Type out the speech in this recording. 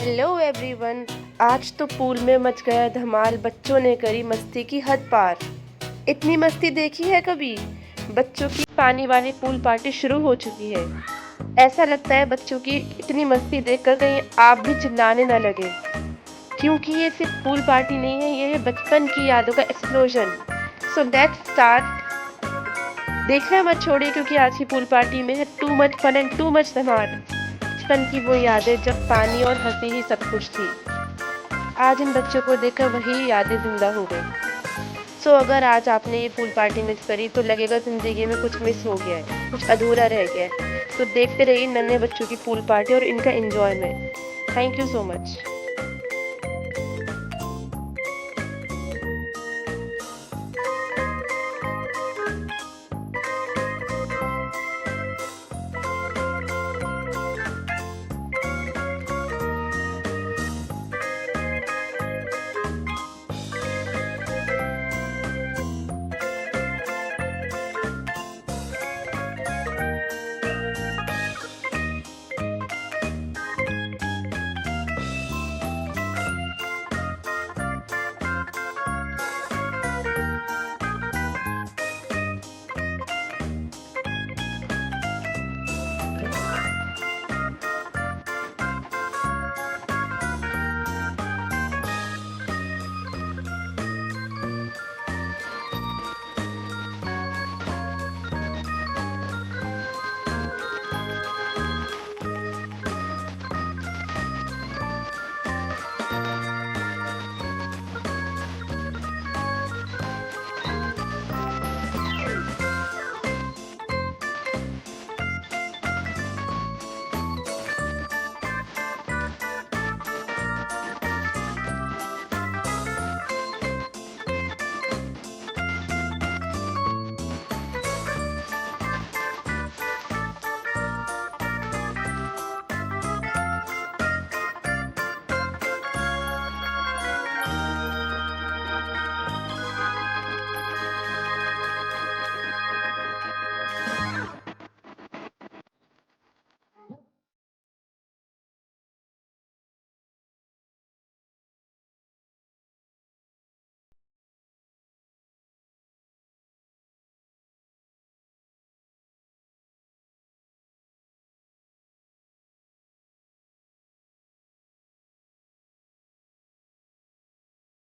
Hello everyone. आज तो pool में मच गया धमाल। बच्चों ने करी मस्ती की हद पार। इतनी मस्ती देखी है कभी? बच्चों की पानी वाली पूल पार्टी शुरू हो चुकी है। ऐसा लगता है बच्चों की इतनी मस्ती देखकर कहीं आप भी चिल्लाने न लगे, क्योंकि ये सिर्फ पूल पार्टी नहीं है, ये है बचपन की यादों का एक्सप्लोजन। So let's start. देखना मत छोड़िए, क्योंकि आज की पूल पार्टी में है too much fun and too much धमाल। बचपन की वो यादें जब पानी और हंसी ही सब कुछ थी। आज इन बच्चों को देखकर वही यादें जिंदा हो गई। सो अगर आज आपने ये पूल पार्टी मिस करी तो लगेगा ज़िंदगी में कुछ मिस हो गया है, कुछ अधूरा रह गया है। तो देखते रहिए नन्हे बच्चों की पूल पार्टी और इनका enjoyment. Thank you so much.